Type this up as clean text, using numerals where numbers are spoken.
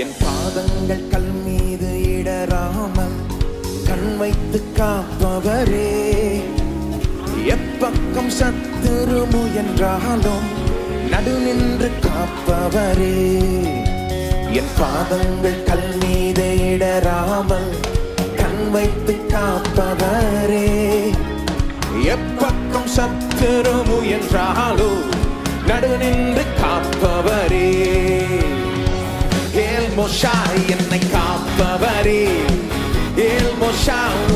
என் பாதங்கள் கல் மீது இடராமல் கண் வைத்து காப்பவரே, எப்பக்கம் சத்துரு முயன்றாலும் நடு நின்று காப்பவரே. என் பாதங்கள் கல் மீது இடராமல் கண் வைத்து காப்பவரே, எப்பக்கம் சத்துரு முயன்றாலும் நடு நின்று காப்பவரே. ஏல் மோஷாய் என்னை காப்பவரே, ஏல் மோஷாய்